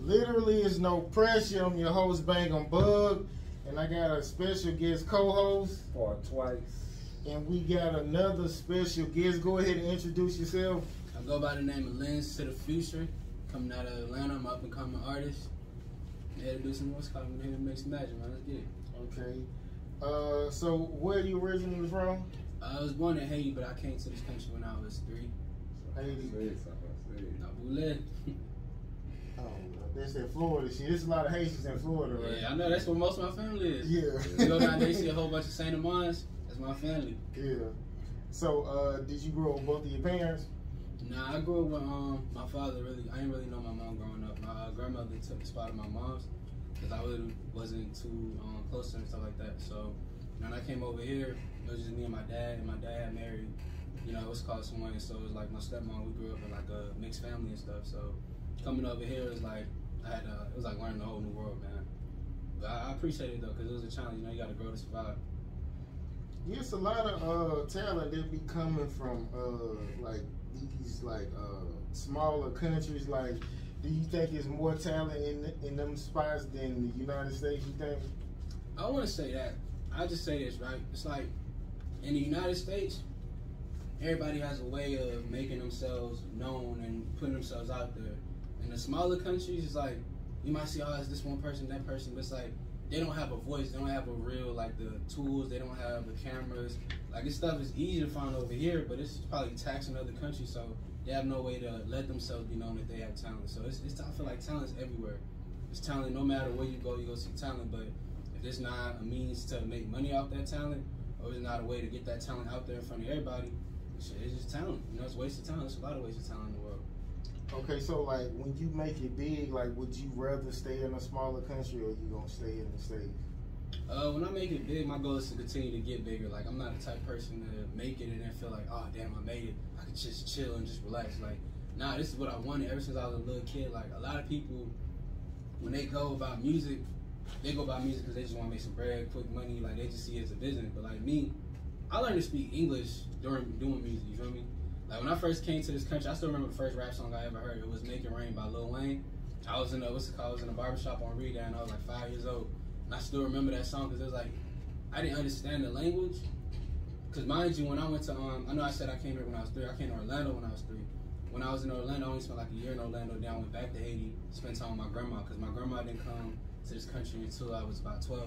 Literally is no pressure. I'm your host, Bangem Bugg, and I got a special guest co-host. For twice. And we got another special guest. Go ahead and introduce yourself. I go by the name of Lens to the Future, coming out of Atlanta. I'm an up-and-coming artist. I'm here to do some what's called, I'm here to make some magic, man. Let's get it. Okay. So where you originally from? I was born in Haiti, but I came to this country when I was 3. Haiti. Nabule. Oh, that's in Florida. See, there's a lot of Haitians in Florida, right? Yeah, I know. That's where most of my family is. Yeah. You go down there, you see a whole bunch of Saint Amans. That's my family. Yeah. So, did you grow up with both of your parents? Nah, I grew up with my father. I didn't really know my mom growing up. My grandmother took the spot of my mom's because I really wasn't too close to her and stuff like that. So when I came over here, it was just me and my dad. And my dad had married, what's called someone. So it was like my stepmom. We grew up in like a mixed family and stuff. So coming over here is like it was like learning a whole new world, man. But I appreciate it though because it was a challenge. You got to grow to survive. Yes, a lot of talent that be coming from like these smaller countries. Like, do you think there's more talent in them spots than the United States? You think? I want to say that. I just say this, right? It's like in the United States, everybody has a way of making themselves known and putting themselves out there. In the smaller countries, it's like you might see, oh, it's this one person, that person, but it's like they don't have a voice, they don't have a real, like, the tools, they don't have the cameras. Like, this stuff is easy to find over here, but it's probably taxing other countries, so they have no way to let themselves be known that they have talent. So I feel like talent's everywhere. It's talent no matter where you go see talent, but if there's not a means to make money off that talent, or there's not a way to get that talent out there in front of everybody, it's just talent. It's wasted talent. There's a lot of wasted talent in the world. Okay, so like when you make it big, like would you rather stay in a smaller country or you gonna stay in the States? When I make it big, my goal is to continue to get bigger. Like, I'm not the type of person to make it and then feel like, oh damn, I made it. I can just chill and just relax. Like, nah, this is what I wanted ever since I was a little kid. Like, a lot of people, when they go about music, they go about music because they just want to make some bread, quick money. Like, they just see it as a business. But like me, I learned to speak English during doing music. You feel me? Like, when I first came to this country, I still remember the first rap song I ever heard. It was Make It Rain by Lil Wayne. I was in a barbershop on Reed, and I was like 5 years old. And I still remember that song because it was like, I didn't understand the language. Because mind you, when I went to, I know I said I came here when I was 3. I came to Orlando when I was 3. When I was in Orlando, I only spent like a year in Orlando. Then I went back to Haiti, spent time with my grandma. Because my grandma didn't come to this country until I was about 12.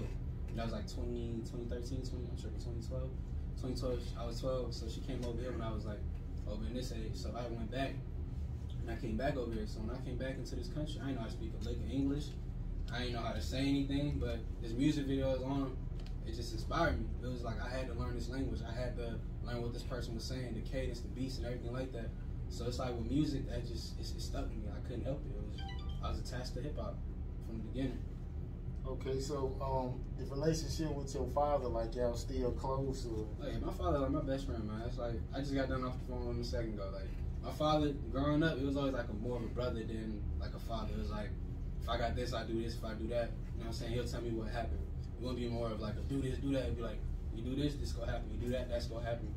And that was like 2013, 2012. 2012, I was 12. So she came over here when I was like, over in this age. So I went back and I came back over here. So when I came back into this country, I didn't know how to speak a lick of English. I didn't know how to say anything, but this music video is on, it just inspired me. It was like I had to learn this language. I had to learn what this person was saying, the cadence, the beats, and everything like that. So it's like with music, that just it stuck with me. I couldn't help it. I was attached to hip hop from the beginning. Okay, so the relationship with your father, like y'all still close? Or? Like, my father, like my best friend, man. It's like I just got done off the phone with him a second ago. Like, my father, growing up, it was always like more of a brother than like a father. It was like, if I got this, I do this. If I do that, you know what I'm saying? He'll tell me what happened. It wouldn't be more of like a do this, do that. It'd be like, you do this, this gonna happen. You do that, that's gonna happen.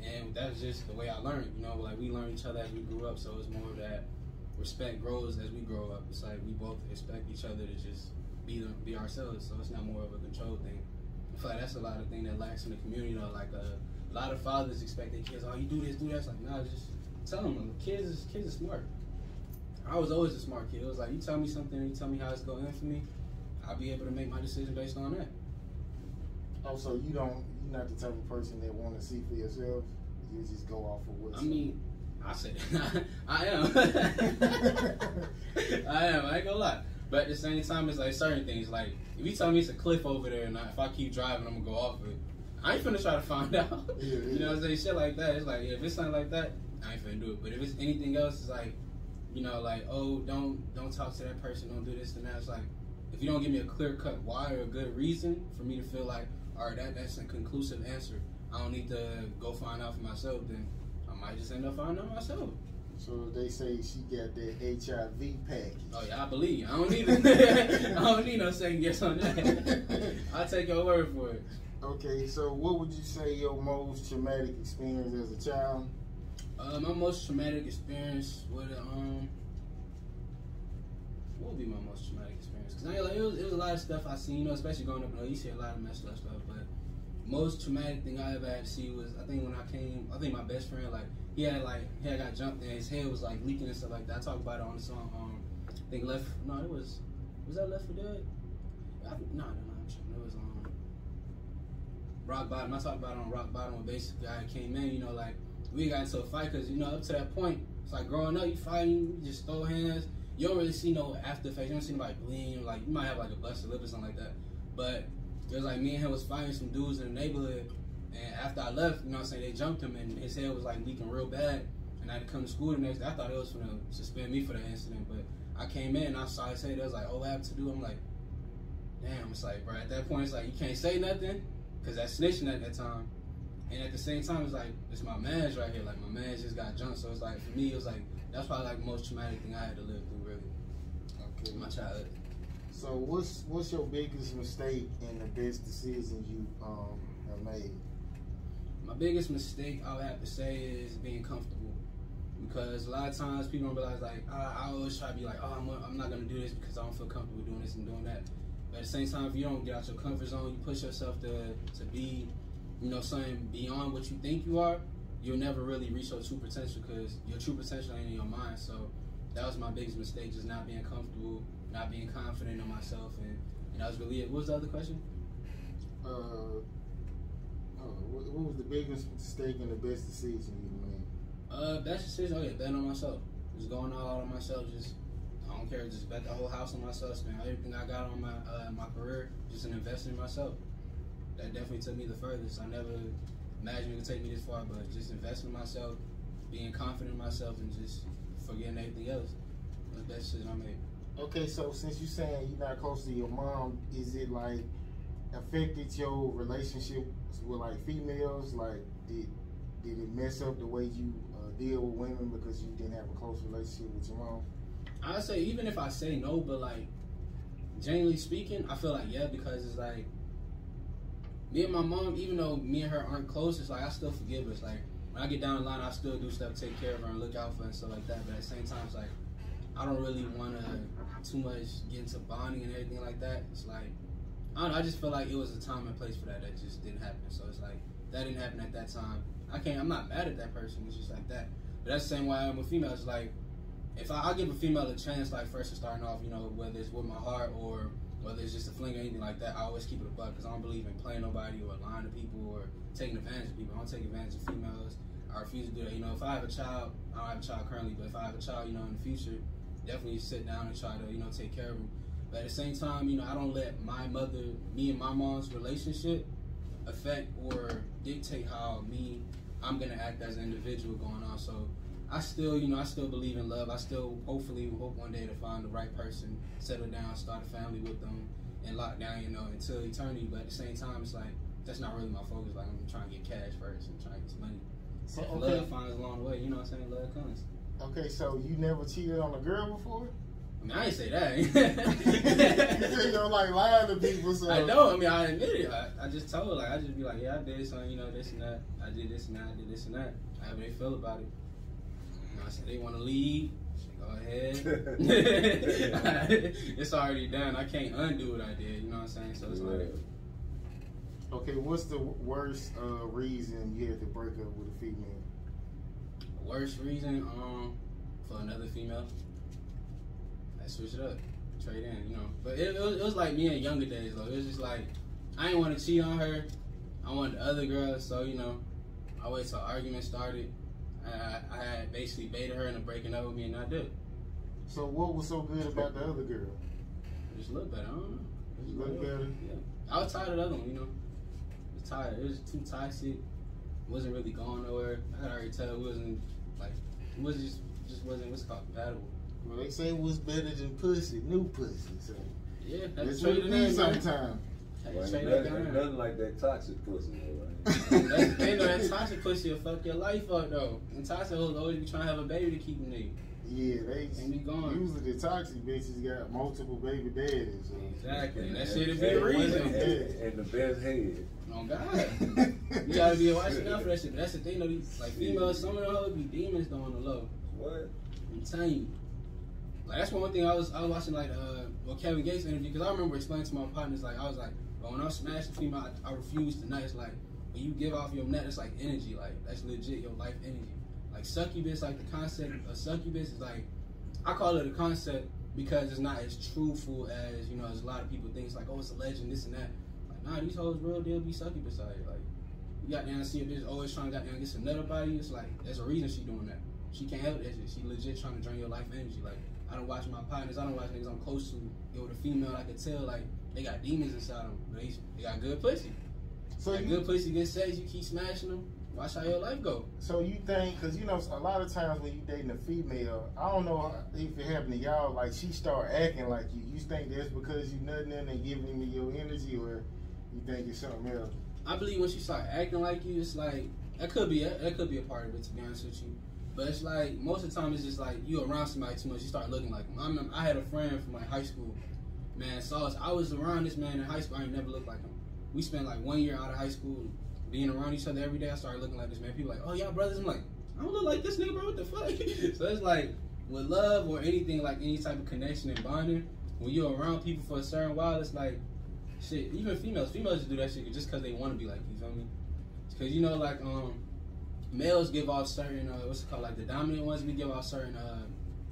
And that's just the way I learned. Like we learned each other as we grew up. So it's more of that respect grows as we grow up. It's like we both expect each other to just be ourselves, so it's not more of a control thing. I feel like that's a lot of thing that lacks in the community. Like a lot of fathers expect their kids, oh, you do this, do that. It's like, nah, just tell them. Kids are smart. I was always a smart kid. It was like, you tell me something, you tell me how it's going to end for me, I'll be able to make my decision based on that. Oh, so you're not the type of person that want to see for yourself. You just go off of what's. I mean, I said I am. I ain't gonna lie. But at the same time, it's like certain things. Like, if you tell me it's a cliff over there and if I keep driving, I'm going to go off it, I ain't finna try to find out. Yeah. You know what I'm saying? Shit like that. It's like, if it's something like that, I ain't finna do it. But if it's anything else, it's like, like, oh, don't talk to that person, don't do this and that. It's like, if you don't give me a clear-cut why or a good reason for me to feel like, all right, that's a conclusive answer, I don't need to go find out for myself, then I might just end up finding out myself. So they say she got that HIV package. Oh yeah, I believe you. I don't need I don't need no second guess on that. I'll take your word for it. Okay, so what would you say your most traumatic experience as a child? My most traumatic experience with What would be my most traumatic experience? Because I ain't like it was a lot of stuff I seen, you know, especially growing up. You know, you see a lot of messed up stuff, but most traumatic thing I ever had to see was I think when I came. I think my best friend he had got jumped and his head was like leaking and stuff like that. I talked about it on the song. I think was that Left for Dead? No, it was Rock Bottom. I talked about it on Rock Bottom when basically guy came in. You know, like we got into a fight because you know up to that point it's like growing up you fighting, you just throw hands. You don't really see no after effects. You don't see nobody bleeding. Like you might have like a busted lip or something like that. But it was like me and him was fighting some dudes in the neighborhood, and after I left, you know what I'm saying, they jumped him and his head was like leaking real bad. And I had to come to school the next day. I thought it was gonna suspend me for that incident, but I came in and I saw his head. It was like, oh, what happened to do? I'm like, damn. It's like, bro. At that point, it's like you can't say nothing because that's snitching at that time. And at the same time, it's like it's my man's right here. Like my man just got jumped, so it's like for me, it was like that's probably like the most traumatic thing I had to live through, really. Okay. My childhood. So what's your biggest mistake and the best decision you have made? My biggest mistake I would have to say is being comfortable, because a lot of times people don't realize like I always try to be like, oh, I'm not gonna do this because I don't feel comfortable doing this and doing that. But at the same time, if you don't get out your comfort zone, you push yourself to be, you know, something beyond what you think you are, you'll never really reach your true potential because your true potential ain't in your mind. So that was my biggest mistake, just not being comfortable, not being confident in myself, and that was really it. What was the other question? What was the biggest mistake and the best decision you made? Best decision, betting on myself. Just going all out on myself, just, I don't care, just bet the whole house on myself, spend everything I got on my career, just in investing in myself. That definitely took me the furthest. I never imagined it would take me this far, but just investing in myself, being confident in myself, and just forgetting everything else. That's the best decision I made. Okay, so since you're saying you're not close to your mom, is it like affected your relationship with like females? Like did it mess up the way you deal with women because you didn't have a close relationship with your mom? I'd say even if I say no, but like genuinely speaking, I feel like yeah, because it's like me and my mom, even though me and her aren't close, it's like I still forgive her. It's like when I get down the line, I still do stuff to take care of her and look out for her and stuff like that. But at the same time, it's like I don't really want to too much get into bonding and everything like that. It's like I don't know, I just feel like it was a time and place for that just didn't happen. So it's like that didn't happen at that time. I'm not mad at that person. It's just like that. But that's the same way I am with females. Like if I give a female a chance, like first starting off, you know, whether it's with my heart or whether it's just a fling or anything like that, I always keep it a buck because I don't believe in playing nobody or lying to people or taking advantage of people. I don't take advantage of females. I refuse to do that. You know, if I have a child, I don't have a child currently, but if I have a child, you know, in the future, definitely sit down and try to, you know, take care of them. But at the same time, you know, I don't let me and my mom's relationship affect or dictate how I'm gonna act as an individual going on. So I still believe in love. I still hopefully hope one day to find the right person, settle down, start a family with them, and lock down, you know, until eternity. But at the same time, it's like that's not really my focus. Like I'm trying to get cash first and trying to get some money. So okay. Love finds along the way. You know what I'm saying? Love comes. Okay, so you never cheated on a girl before? I mean, I ain't say that. You say you don't like lying to people, so I know. I mean, I admit it. I just told her, like, I just be like, yeah, I did something, you know, this and that. I did this and that. I did this and that. However they feel about it. You know, I said they want to leave. Go ahead. It's already done. I can't undo what I did. You know what I'm saying? So it's like. Okay, what's the worst reason you had to break up with a female? Worst reason, for another female. I switch it up, trade in, you know. But it was like me in younger days though. It was just like I didn't want to cheat on her. I wanted the other girl, so you know, I waited till argument started. I had basically baited her into breaking up with me, and I did. So what was so good about the other girl? Just looked better. I don't know. Just looked better. Yeah. I was tired of the other one, you know. I was tired. It was too toxic. Wasn't really going nowhere. I could already tell it wasn't like it was just wasn't what's called compatible. Well, they say what's better than pussy, new pussy. So yeah, that's what it is sometimes. Nothing like that toxic pussy, though, right? They know that toxic pussy will fuck your life up though. And toxic hoes always be trying to have a baby to keep them nigga. Yeah, they and be gone. Usually the toxic bitches got multiple baby daddies. So. Exactly, and that shit'll be a reason. And the best head. Oh God, you gotta be watching out for that shit. But that's the thing though, these like females, some of them hoes be demons though on the low. What? I'm telling you. Like that's one thing I was watching like Kevin Gates interview, because I remember explaining to my partners, like I was like, well, when I smash the female, I refuse to nut. It's like when you give off your nut, it's like energy, like that's legit your life energy. Like succubus, like the concept of succubus is like, I call it a concept because it's not as truthful as, you know, as a lot of people think. It's like, oh, it's a legend, this and that. Like, nah, these hoes real deal be succubus out here. Like, you got down to see a bitch always trying to got down to get some nut up out of you. It's like, there's a reason she doing that. She can't help that shit. She legit trying to drain your life energy. Like, I don't watch my partners, I don't watch niggas I'm close to get with a female. I can tell, like, they got demons inside them, but they got good pussy. So good pussy, good sex, you keep smashing them. Watch how your life go. So you think, because you know, a lot of times when you dating a female, I don't know if it happened to y'all, like she start acting like you. You think that's because you nutting in and giving me your energy, or you think it's something else? I believe when she start acting like you, it's like that could be a part of it, to be honest with you. But it's like most of the time it's just like you around somebody too much, you start looking like them. I had a friend from like high school, man. So I was around this man in high school. I ain't never looked like him. We spent like 1 year out of high school. Being around each other every day, I started looking like this, man. People like, oh, y'all brothers. I'm like, I don't look like this nigga, bro. What the fuck? So it's like, with love or anything, like any type of connection and bonding, when you're around people for a certain while, it's like, shit, even females just do that shit just because they want to be like you, feel me? Because, you know, like, males give off certain, what's it called, like the dominant ones, we give off certain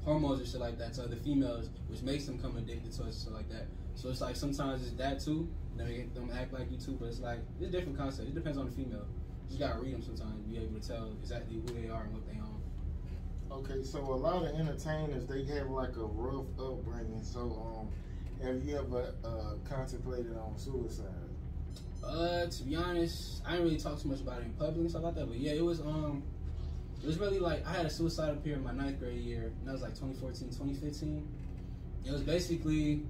hormones and shit like that to other females, which makes them come addicted to us and shit like that. So it's like sometimes it's that too. They make them act like you too, but it's like it's a different concept. It depends on the female. You just gotta read them sometimes, be able to tell exactly who they are and what they own. Okay, so a lot of entertainers, they have like a rough upbringing. So have you ever contemplated on suicide? To be honest, I didn't really talk too much about it in public and stuff like that. But yeah, it was really like I had a suicidal period in my 9th grade year, and that was like 2014, 2015. It was basically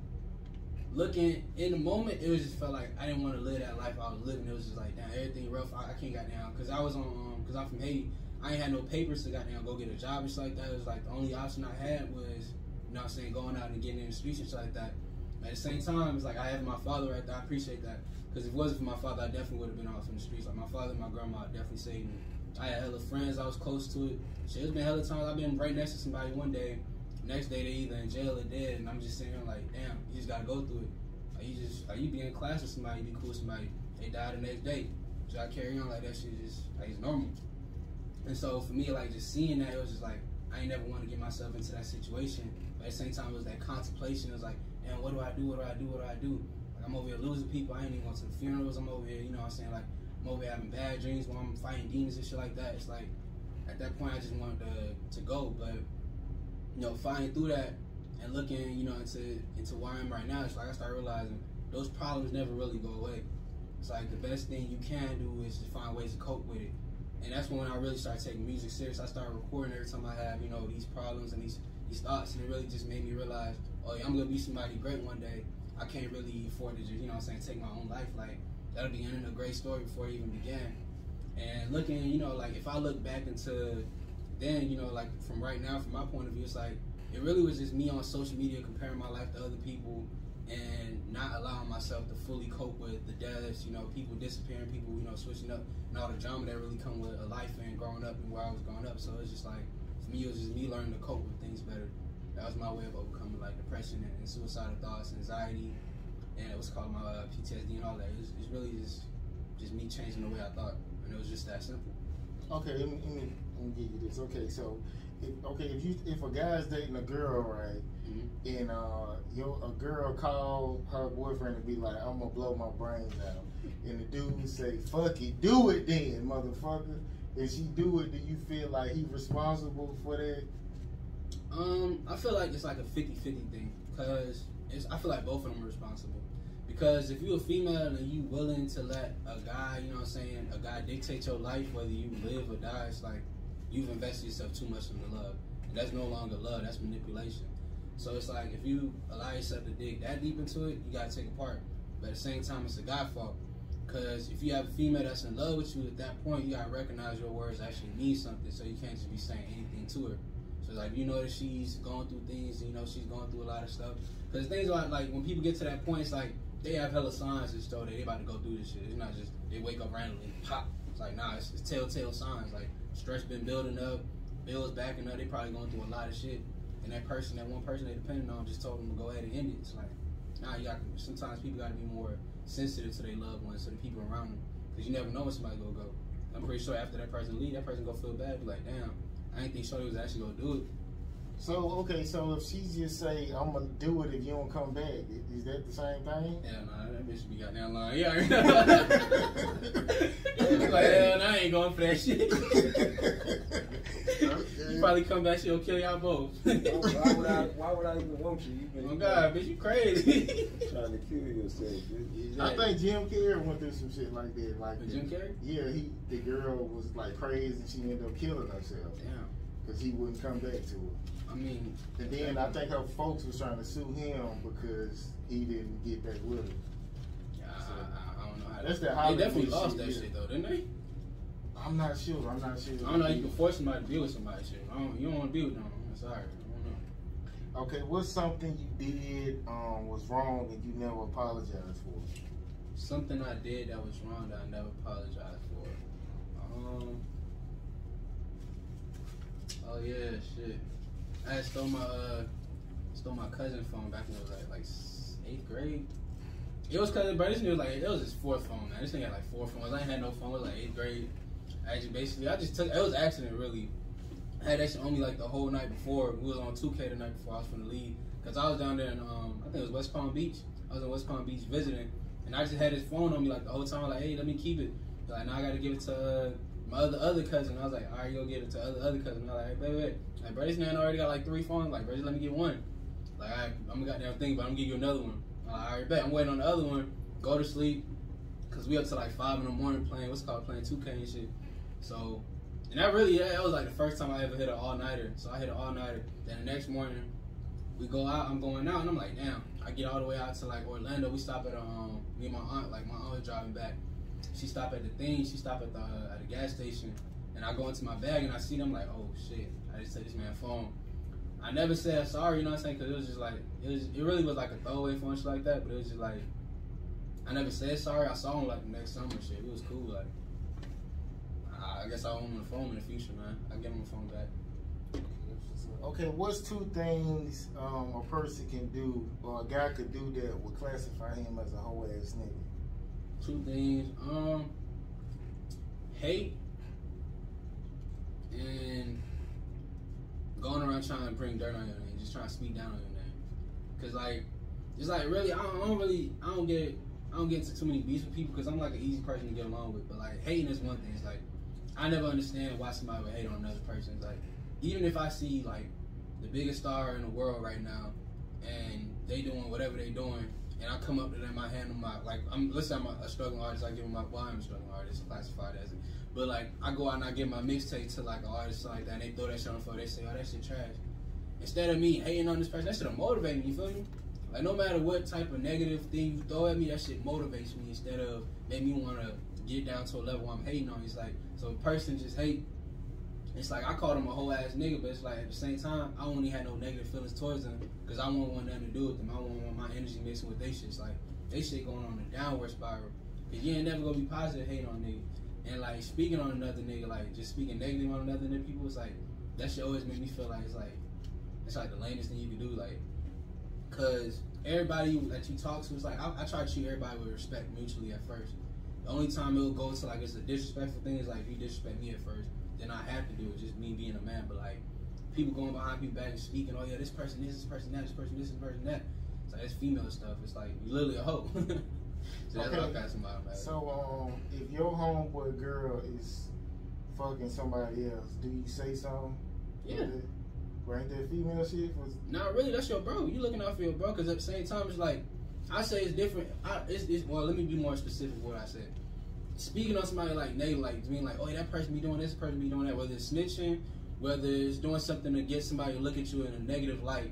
looking in the moment, it was just felt like I didn't want to live that life I was living. It was just like, damn, everything rough. I can't got down because I was on because I'm from Haiti. I ain't had no papers to got down go get a job and shit like that. It was like the only option I had was, you know what I'm saying, going out and getting in the streets and shit like that. At the same time, it's like I have my father right there. I appreciate that, because if it wasn't for my father, I definitely would have been off in the streets. Like my father and my grandma definitely saved me. I had hella friends. I was close to it. Shit, it's been hella times I've been right next to somebody one day. Next day they either in jail or dead, and I'm just sitting here like, damn, you just gotta go through it. Like you be in class with somebody, you be cool with somebody, they die the next day. So I carry on like that shit just like it's normal. And so for me, like just seeing that, it was just like I ain't never want to get myself into that situation. But at the same time, it was that contemplation. It was like, man, what do I do? What do I do? What do I do? Like I'm over here losing people. I ain't even going to the funerals. I'm over here, you know what I'm saying? Like I'm over here having bad dreams while I'm fighting demons and shit like that. It's like at that point I just wanted to go. But you know, fighting through that and looking, you know, into where I am right now, it's like I started realizing those problems never really go away. It's like the best thing you can do is to find ways to cope with it. And that's when I really started taking music serious. I started recording every time I have, you know, these problems and these thoughts, and it really just made me realize, oh yeah, I'm gonna be somebody great one day. I can't really afford to just, you know what I'm saying, take my own life. Like that'll be ending a great story before it even began. And looking, you know, like if I look back into then, you know, like from right now, from my point of view, it's like it really was just me on social media comparing my life to other people and not allowing myself to fully cope with the deaths, you know, people disappearing, people, you know, switching up, and all the drama that really come with a life and growing up and where I was growing up. So it's just like, for me, it was just me learning to cope with things better. That was my way of overcoming like depression and suicidal thoughts, anxiety, and it was called my PTSD and all that. It's really just me changing the way I thought, and it was just that simple. Okay, let me give you this. Okay, so if a guy's dating a girl, right, and a girl call her boyfriend and be like, I'm gonna blow my brains out, and the dude say, fuck it, do it then, motherfucker. If she do it, do you feel like he's responsible for that? I feel like it's like a 50-50 thing, because I feel like both of them are responsible. Because if you're a female and you willing to let a guy, you know what I'm saying, a guy dictate your life, whether you live or die, it's like you've invested yourself too much into love. And that's no longer love, that's manipulation. So it's like if you allow yourself to dig that deep into it, you gotta take it apart. But at the same time, it's a guy fault. Because if you have a female that's in love with you, at that point, you gotta recognize your words actually mean something, so you can't just be saying anything to her. So like, you know that she's going through things, you know, she's going through a lot of stuff. Because things like when people get to that point, it's like, they have hella signs that show that they about to go through this shit. It's not just they wake up randomly, pop. It's like, nah, it's telltale signs. Like stress been building up, bills backing up. They probably going through a lot of shit, and that one person they depended on just told them to go ahead and end it. It's like, nah, sometimes people got to be more sensitive to their loved ones, to the people around them, because you never know when somebody's gonna go. I'm pretty sure after that person leave, that person gonna feel bad, be like, damn, I didn't think Shorty was actually gonna do it. So, okay, so if she just say, I'm gonna do it if you don't come back, is that the same thing? Hell nah, that bitch be goddamn lying. Yeah. Like, hell nah, I ain't going for that shit. Okay. You probably come back, she'll kill y'all both. Why would I even want you? Oh God, bitch, you crazy. Trying to kill yourself, bitch. I think Jim Carrey went through some shit like that. Like Jim Carrey? Yeah, the girl was like crazy and she ended up killing herself. Damn. Because he wouldn't come back to her. I mean, and then I think her folks was trying to sue him because he didn't get back with her. Yeah, so, I don't know how. That's that they Hollywood definitely lost shit, that shit though, didn't they? I'm not sure. I don't know. You can force somebody to be with somebody. Shit. You don't want to be with them. I'm sorry. I don't know. Okay, what's something you did was wrong and you never apologized for? Something I did that was wrong that I never apologized for. Oh yeah, shit. I had stole my cousin's phone back when it was like 8th grade. It was cousin, but this nigga was like, it was his 4th phone, man. This nigga had like 4 phones. I ain't had no phone. It was like 8th grade. I just took, it was an accident really. I had that shit on me like the whole night before. We was on 2K the night before I was finna leave. Cause I was down there in, I think it was West Palm Beach. I was in West Palm Beach visiting. And I just had his phone on me like the whole time. Like, hey, let me keep it. Like, now I gotta give it to my other cousin. I was like, all right, go give it to other cousin. I was like, hey, wait. Like, bro, this man already got like 3 phones. Like, bro, just let me get one. Like, I'm gonna goddamn think, but I'm gonna give you another one. All right, bet. I'm waiting on the other one. Go to sleep. Cause we up to like 5 in the morning playing 2K and shit. So, and that really, that was like the first time I ever hit an all-nighter. So I hit an all-nighter. Then the next morning, we go out. I'm going out, and I'm like, damn. I get all the way out to like Orlando. We stop at me and my aunt. Like my aunt was driving back. She stopped at the thing. She stopped at the gas station, and I go into my bag and I see them like, oh shit. I just took this man's phone. I never said sorry, you know what I'm saying? Cause it was just like it really was like a throwaway phone shit like that. But it was just like I never said sorry. I saw him like the next summer shit. It was cool. Like I guess I'll own him the phone in the future, man. I'll get him the phone back. Okay, what's 2 things a person can do or a guy could do that would classify him as a whole ass nigga? 2 things. Hate and going around trying to bring dirt on your name, just trying to speak down on your name. Cause like, it's like really, I don't get into too many beefs with people because I'm like an easy person to get along with. But like hating is one thing. It's like I never understand why somebody would hate on another person. It's like even if I see like the biggest star in the world right now and they doing whatever they doing, and I come up to them, I hand them my let's say I'm a struggling artist, I give them I'm a struggling artist, classified as it. But like I go out and I give my mixtape to like an artist like that, and they throw that shit on the floor. They say, "Oh, that shit trash." Instead of me hating on this person, that shit'll motivate me. You feel me? Like no matter what type of negative thing you throw at me, that shit motivates me instead of make me want to get down to a level where I'm hating on. It's like so a person just hate. It's like I called him a whole ass nigga, but it's like at the same time I only had no negative feelings towards them because I won't want nothing to do with them. I won't want my energy mixing with they shit. It's like they shit going on a downward spiral. Cause you ain't never gonna be positive hating on niggas. And like speaking on another nigga, like just speaking negative on another nigga, people, it's like that shit always make me feel like it's like the lamest thing you can do, like, cause everybody that you talk to, it's like I try to treat everybody with respect mutually at first. The only time it'll go to like it's a disrespectful thing is like if you disrespect me at first, then I have to do it, just me being a man. But like people going behind people back and speaking, oh yeah, this person this person that, this person this, this person that. It's like it's female stuff. It's like you literally a hoe. So that's what I got somebody about. So if your homeboy girl is fucking somebody else, do you say something? Yeah. Right, that female shit was not really. That's your bro. You looking out for your bro, because at the same time, it's like I say it's different. Well, let me be more specific with what I said. Speaking on somebody like Nate, like being like, oh, that person be doing this, person be doing that. Whether it's snitching, whether it's doing something to get somebody to look at you in a negative light,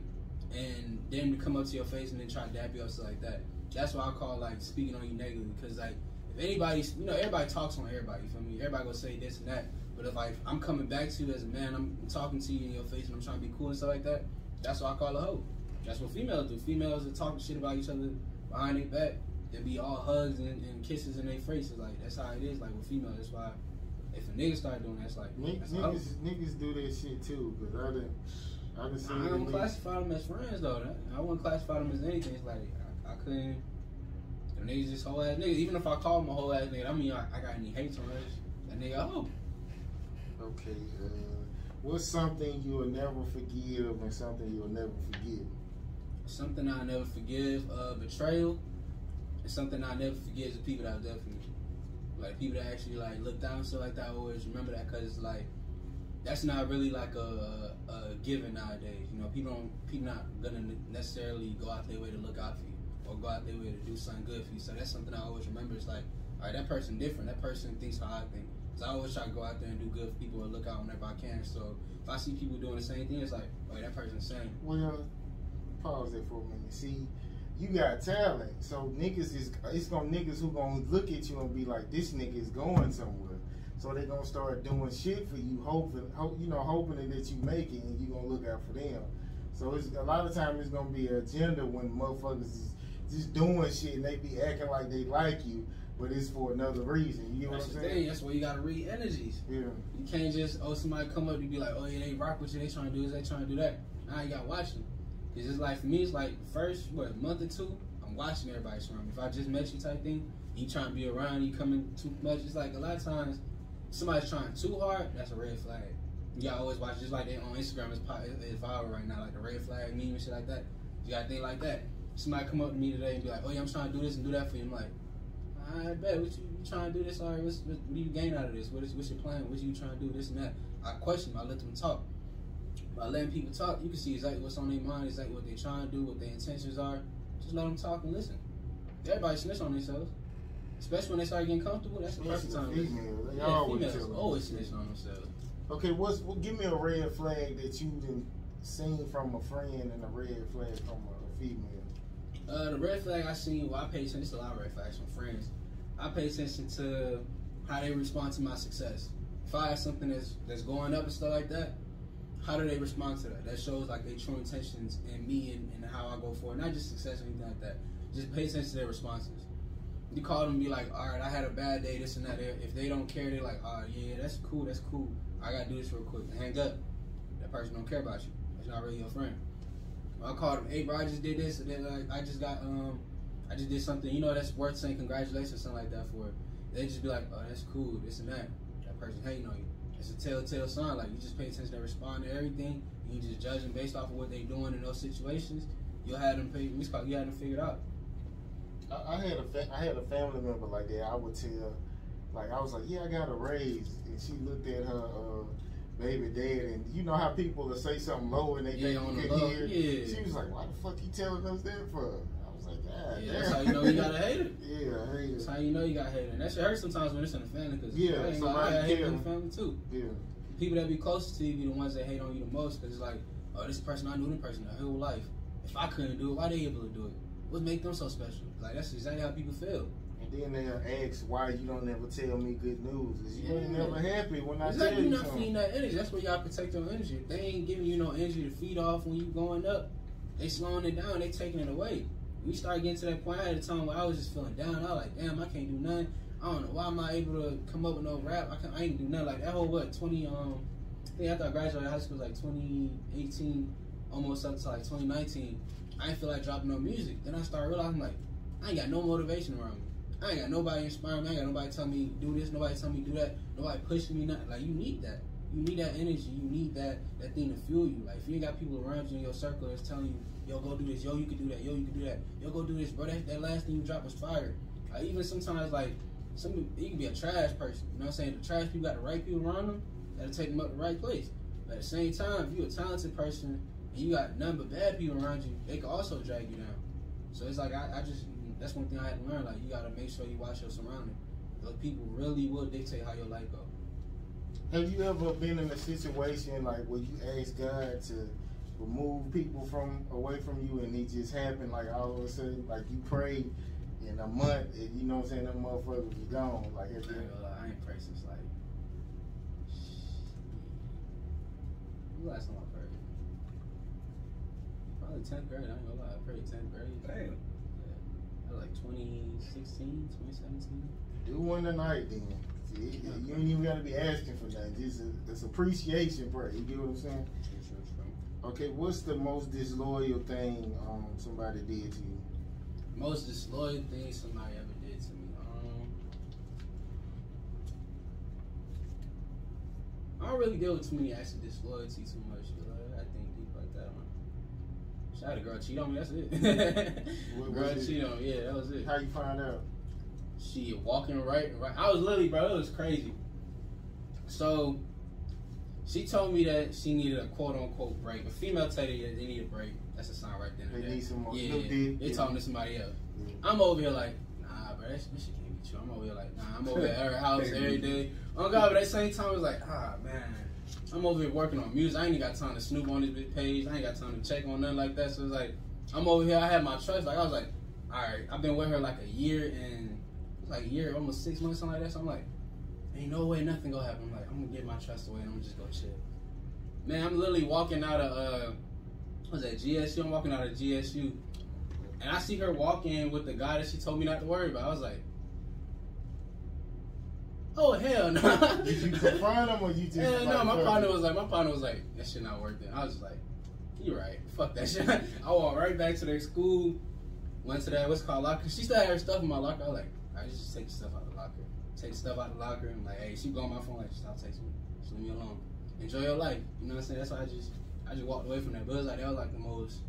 and then to come up to your face and then try to dap you up, stuff like that. That's why I call like speaking on you negatively, because like if anybody's, everybody talks on everybody. You feel me? Everybody gonna say this and that. But if like I'm coming back to you as a man, I'm talking to you in your face and I'm trying to be cool and stuff like that, that's what I call a hoe. That's what females do. Females are talking shit about each other behind their back. They be all hugs and kisses in their faces. Like that's how it is. Like with females, that's why if a nigga start doing that, it's like niggas do that shit too. Cause I just I don't classify them as friends though. I wouldn't classify them as anything. It's like I couldn't. Them niggas just whole ass niggas. Even if I call them a whole ass nigga, I mean I got any hate on that nigga. Oh. Okay. What's something you will never forgive and something you will never forget? Something I never forgive, betrayal, and something I never forget is the people that have done for me. Like people that actually like look down and stuff like that. I always remember that because it's like that's not really like a given nowadays. You know, people not gonna necessarily go out their way to look out for you or go out their way to do something good for you. So that's something I always remember. It's like, all right, that person different. That person thinks how I think. So I always try to go out there and do good for people and look out whenever I can. So if I see people doing the same thing, it's like, oh, that person's same. Well, pause there for a minute. See, you got talent, so it's gonna niggas who gonna look at you and be like, this nigga is going somewhere. So they gonna start doing shit for you, hoping that you make it, and you gonna look out for them. So it's a lot of times it's gonna be an agenda when motherfuckers is just doing shit and they be acting like they like you, but it's for another reason. You know what I'm saying? That's why you gotta read energies. Yeah. You can't just somebody come up and be like, oh yeah, they rock with you, they trying to do this, they trying to do that. Now you gotta watch them. Cause it's like for me, it's like first month or two, I'm watching everybody around me. If I just met you type thing, you trying to be around, you coming too much. It's like a lot of times somebody's trying too hard, that's a red flag. You gotta always watch, just like they on Instagram is viral right now, like the red flag meme and shit like that. You gotta think like that. Somebody come up to me today and be like, oh yeah, I'm trying to do this and do that for you. I'm like, I bet, what you trying to do this? All right, what do you gain out of this? What's your plan? What you trying to do? This and that. I question them, I let them talk. By letting people talk, you can see exactly what's on their mind, exactly what they're trying to do, what their intentions are. Just let them talk and listen. Everybody snitch on themselves. Especially when they start getting comfortable, that's the perfect time. Females always snitch on themselves. Okay, give me a red flag that you done seen from a friend and a red flag from a female. The red flag I seen, I pay attention to a lot of red flags from friends. I pay attention to how they respond to my success. If I have something that's going up and stuff like that, how do they respond to that? That shows like their true intentions in me and how I go forward. Not just success or anything like that. Just pay attention to their responses. You call them and be like, all right, I had a bad day, this and that. If they don't care, they're like, oh yeah, that's cool. I gotta do this real quick. Hang up. That person don't care about you. That's not really your friend. I called them, hey bro, I just did this, and then like, I just did something, you know, that's worth saying congratulations or something like that for. They just be like, oh, that's cool, this and that. That person hating on you. It's a telltale sign. Like, you just pay attention, they respond to everything, and you just judge them based off of what they're doing in those situations. You'll have them you had them figured out. I had a family member like that. I would tell, like, I was like, yeah, I got a raise, and she looked at her baby dad, and you know how people will say something low and they think you can hear. Yeah. She was like, why the fuck you telling us that for? I was like, God, yeah, that's how you know you got a hater. Yeah, I hate it. That's how you know you got a hater. And that shit hurts sometimes when it's in the family, because I got haters in the family too. Yeah. People that be closest to you be the ones that hate on you the most, because it's like, oh, this person, I knew this person their whole life. If I couldn't do it, why they able to do it? What make them so special? Like, that's exactly how people feel. And then they'll ask why you don't never tell me good news. You ain't never happy when I tell like you you're not something. feeding that energy. That's where you gotta protect your energy. If they ain't giving you no energy to feed off when you going up, they slowing it down, they taking it away. We start getting to that point. I had a time where I was just feeling down. I was like, damn, I can't do nothing. I don't know why I'm not able to come up with no rap. I ain't do nothing. Like that whole I think after I graduated high school, like 2018, almost up to like 2019, I didn't feel like dropping no music. Then I started realizing, like, I ain't got no motivation around me. I ain't got nobody inspiring me. I ain't got nobody telling me do this, nobody telling me do that, nobody pushing me nothing. Like, you need that. You need that energy. You need that thing to fuel you. Like, if you ain't got people around you in your circle that's telling you, yo, go do this, yo, you can do that, yo, you can do that, yo, go do this, bro, that last thing you dropped was fire. Like, even sometimes, like, you can be a trash person. You know what I'm saying? The trash people got the right people around them that'll take them up the right place. But at the same time, if you're a talented person and you got none but bad people around you, they can also drag you down. So it's like, I just, that's one thing I had to learn. Like, you gotta make sure you watch your surroundings. Those people really will dictate how your life goes. Have you ever been in a situation like where you asked God to remove people away from you and it just happened, like all of a sudden, like you prayed in a month and you know what I'm saying, them motherfuckers was gone? Like, I ain't prayed since like, last time I prayed? Probably 10th grade, I ain't gonna lie, I prayed 10th grade. Damn. Like 2016, 2017. Do one tonight then. See, you ain't even gotta be asking for nothing. Just it's appreciation prayer. You get what I'm saying? Okay, what's the most disloyal thing somebody did to you? Most disloyal thing somebody ever did to me. I don't really deal with too many acts of disloyalty too much. I think deep like that. She had a girl cheat on me. That's it. Girl cheat on me. Yeah, that was it. How you find out? She walking right. I was literally, bro. It was crazy. So she told me that she needed a quote unquote break. A female tell you that they need a break. That's a sign right there. They need some more. Yeah. They talking to somebody else. Yeah. I'm over here like, nah, bro. This shit can't be true. I'm over here like, nah. I'm over at her house every day. Oh God, but at the same time, it's like, man. I'm over here working on music. I ain't even got time to snoop on this big page. I ain't got time to check on nothing like that. So it's like, I'm over here. I had my trust. Like I was like, all right. I've been with her like a year and like a year, almost 6 months, something like that. So I'm like, ain't no way nothing gonna happen. I'm like, I'm gonna get my trust away and I'm gonna just go chill. Man, I'm literally walking out of what was that, GSU? I'm walking out of GSU, and I see her walking with the guy that she told me not to worry about. I was like, oh hell no. Nah. Did you confront him or you just? Yeah, no. My partner was like, that shit not worth it. I was just like, you right, fuck that shit. I walked right back to their school, went to that what's called locker. She still had her stuff in my locker. I was like, I just take the stuff out of the locker. Take the stuff out of the locker and like, hey, she go on my phone like, stop texting me. Just leave me alone. Enjoy your life. You know what I'm saying? That's why I just walked away from that. But it was like, that was like the most,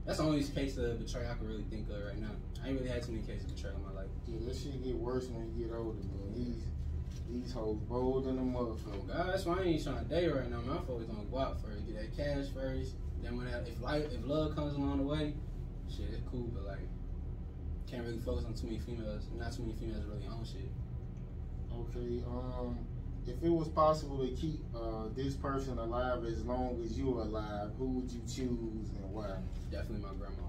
that's the only case of betrayal I can really think of right now. I ain't really had too many cases of betrayal in my life. Yeah, that shit get worse when you get older, man. These hoes bold than a motherfucker. Oh God, that's why I ain't trying to date right now. My focus on go out first, get that cash first. Then when if love comes along the way, shit, it's cool. But like, can't really focus on too many females. Not too many females really own shit. Okay, if it was possible to keep this person alive as long as you're alive, who would you choose and why? Definitely my grandma.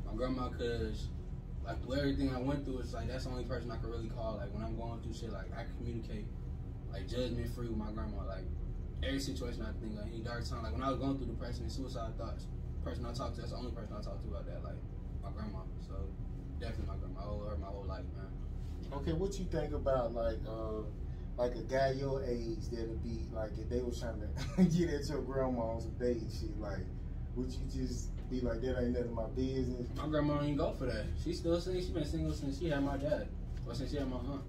My grandma, cause like through everything I went through, it's like that's the only person I can really call. Like when I'm going through shit, like I can communicate like judgment free with my grandma. Like every situation I think, like any dark time, like when I was going through depression and suicide thoughts, the person I talked to, that's the only person I talked to about that. Like my grandma. So definitely my grandma. I owe her my whole life, man. Okay, what you think about like a guy your age that'd be like if they was trying to get at your grandma on some dating shit, like would you just be like that ain't none of my business? My grandma ain't go for that. She still single. She been single since she had my dad. Or since she had my aunt.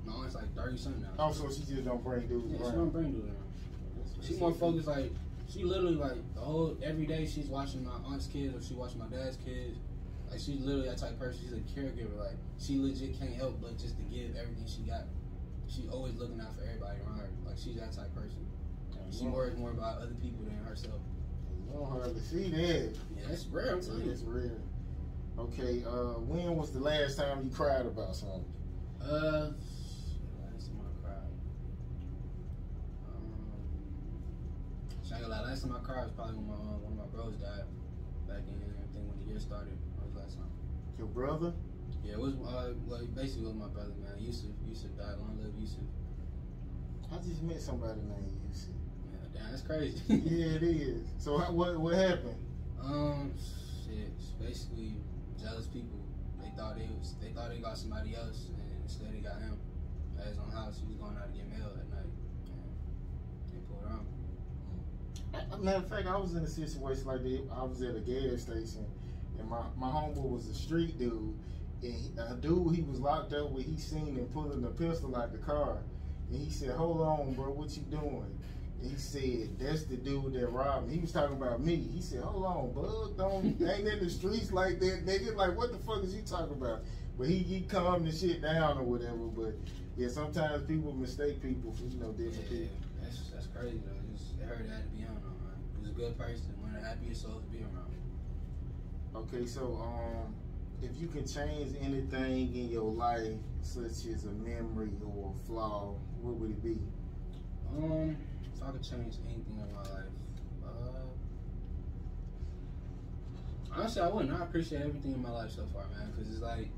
My aunt's like 30 something now. Oh, so she just don't bring dudes around. She don't bring dudes around. She more focused like she literally like the whole every day she's watching my aunt's kids or she watching my dad's kids. Like she's literally that type of person. She's a caregiver. Like she legit can't help but just to give everything she got. She always looking out for everybody around her. Like she's that type of person. She worries more about other people than herself. You don't hardly see that. Yeah, that's rare. I'm telling you. That's rare. Okay, when was the last time you cried about something? Last time I cried. Last time I cried was probably when one of my bros died back in I think when the year started. That was the last time. Your brother? Yeah, it was basically it was my brother, man. Yusuf died. Long live Yusuf. I just met somebody named Yusuf. Yeah, damn, that's crazy. Yeah, it is. So what happened? Shit. Basically, jealous people. They thought they got somebody else, and instead they got him. At his own house, he was going out to get mail at night. And they pulled her on. Matter of fact, I was in a situation like that. I was at a gas station, and my homeboy was a street dude. And a dude he was locked up with, he seen him pulling a pistol out the car. And he said, hold on, bro, what you doing? And he said, that's the dude that robbed me. He was talking about me. He said, hold on, bud, ain't in the streets like that, nigga. Like, what the fuck is you talking about? But he calmed the shit down or whatever. But yeah, sometimes people mistake people for, different people. That's crazy though. It hurt that to be on him, man. He was a good person, one of the happiest souls to be around. Okay, so if you can change anything in your life, such as a memory or a flaw, what would it be? If I could change anything in my life, honestly, I wouldn't. I appreciate everything in my life so far, man. Because it's like,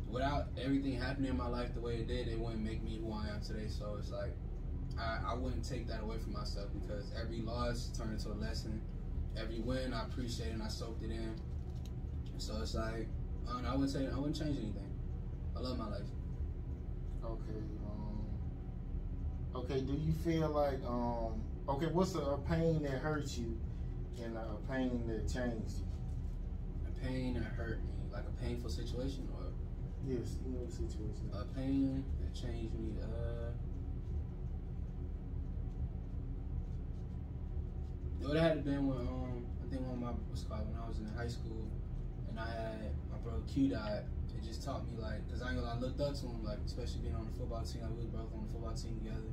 without everything happening in my life the way it did, it wouldn't make me who I am today. So it's like, I wouldn't take that away from myself because every loss turned into a lesson. Every win, I appreciate it and I soaked it in. So it's like, I wouldn't change anything. I love my life. Okay. Okay. Do you feel like okay? What's a pain that hurts you And a pain that changed you. A pain that hurt me, like a painful situation, or Yes, you know the situation. a pain that changed me. It would have had to been when I think when I was in high school, and I had my brother Q died. It just taught me, like, cause I looked up to him, like, especially being on the football team. Like, we was both on the football team together.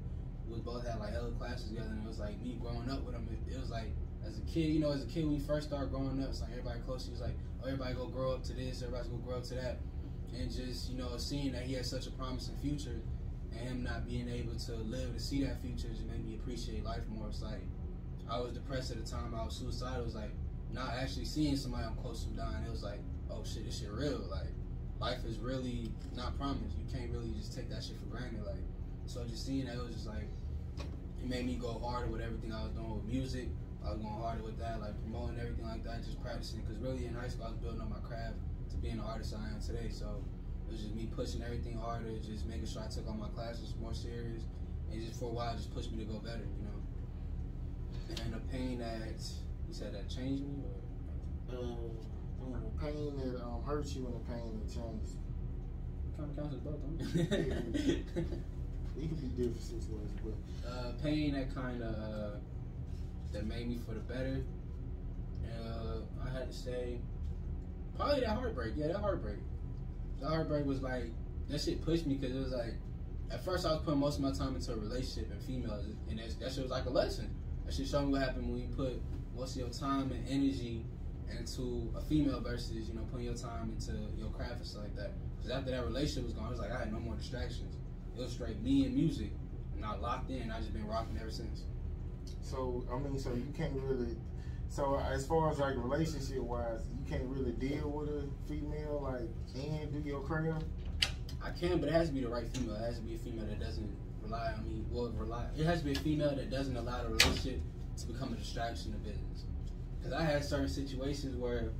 We both had like hella classes together, and it was like me growing up with him. It was like, as a kid, you know, when you first start growing up, it's like everybody close to you was like, oh, everybody go grow up to this, everybody's gonna grow up to that, and just, you know, seeing that he had such a promising future, and him not being able to live to see that future just made me appreciate life more. It's like, I was depressed at the time, I was suicidal. It was like, not actually seeing somebody I'm close to dying, it was like, oh shit, this shit real. Like, life is really not promised. You can't really just take that shit for granted. Like, so just seeing that, it was just like, it made me go harder with everything I was doing with music. I was going harder with that, like promoting everything like that, just practicing. Because really in high school, I was building up my craft to being the artist I am today. So it was just me pushing everything harder, just making sure I took all my classes more serious. And just for a while, just pushed me to go better, you know. And the pain that, you said that changed me? Or? The pain that hurt you and the pain that changed you. Kind of counts as both, huh? It could be different situations, but pain that kind of that made me for the better. I had to say probably that heartbreak. Yeah, that heartbreak. The heartbreak was like, that shit pushed me, because it was like, at first I was putting most of my time into a relationship and females, and that shit was like a lesson. That shit showed me what happened when you put most of your time and energy into a female versus, you know, putting your time into your craft and stuff like that. Because after that relationship was gone, it was like I had no more distractions. It was straight me and music, and I locked in. I just been rocking ever since. so I mean, so you can't really. So as far as like relationship wise, you can't really deal with a female like and do your craft. I can, but it has to be the right female. It has to be a female that doesn't rely on me. It has to be a female that doesn't allow the relationship to become a distraction of business. Because I had certain situations where,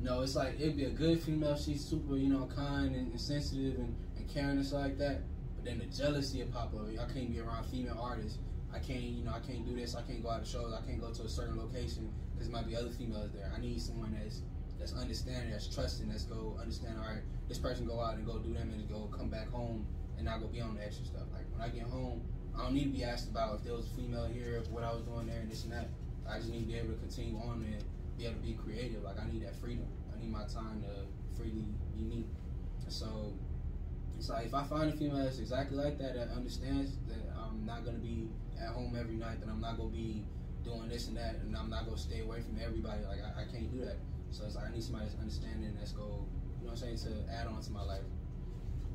no, it's like it'd be a good female. She's super, you know, kind and sensitive and caring and stuff like that. But then the jealousy will pop up. I can't be around female artists. I can't do this. I can't go out to shows. I can't go to a certain location because there might be other females there. I need someone that's understanding, that's trusting, that's go understand. All right, this person go out and go do them and go come back home and not go be on the extra stuff. Like when I get home, I don't need to be asked about if there was a female here, what I was doing there, and this and that. I just need to be able to continue on and be able to be creative. Like I need that freedom. I need my time to freely be me. So it's like if I find a female that's exactly like that, that understands that I'm not gonna be at home every night, that I'm not gonna be doing this and that, and I'm not gonna stay away from everybody. Like I can't do that. So it's like I need somebody that's understanding, that's go, you know what I'm saying, to add on to my life.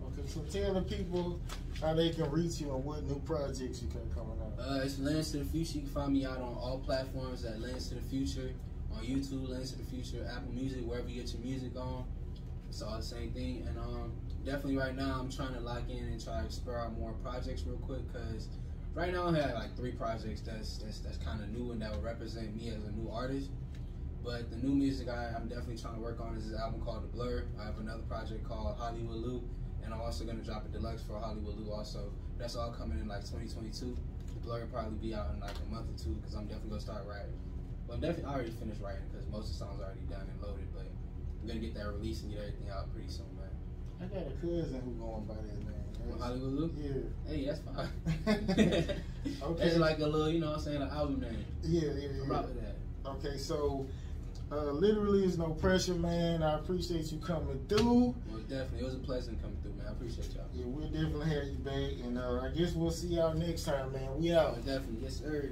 Okay, so tell the people how they can reach you and what new projects you got coming out. It's Lens to the Future. You can find me out on all platforms at Lens to the Future. On YouTube, Lens to the Future, Apple Music, wherever you get your music on. It's all the same thing. And definitely right now I'm trying to lock in and try to explore out more projects real quick, because right now I have like 3 projects that's kind of new and that will represent me as a new artist. But the new music I'm definitely trying to work on is this album called The Blur. I have another project called Hollywood Lou, and I'm also going to drop a deluxe for Hollywood Lou also. That's all coming in like 2022. The Blur will probably be out in like a month or 2, because I'm definitely going to start writing. Well, I'm definitely already finished writing because most of the songs are already done and loaded, but I'm going to get that release and get everything out pretty soon, man. I got a cousin who going by that name. Hollywood Lou? Yeah. Hey, that's fine. Okay. That's like a little, you know what I'm saying, an album name. Yeah. I'm proud of that. Okay, so literally is no pressure, man. I appreciate you coming through. Well, definitely. It was a pleasure coming through, man. I appreciate y'all. Yeah, we'll definitely have you back, and I guess we'll see y'all next time, man. We out. Definitely. Yes, sir.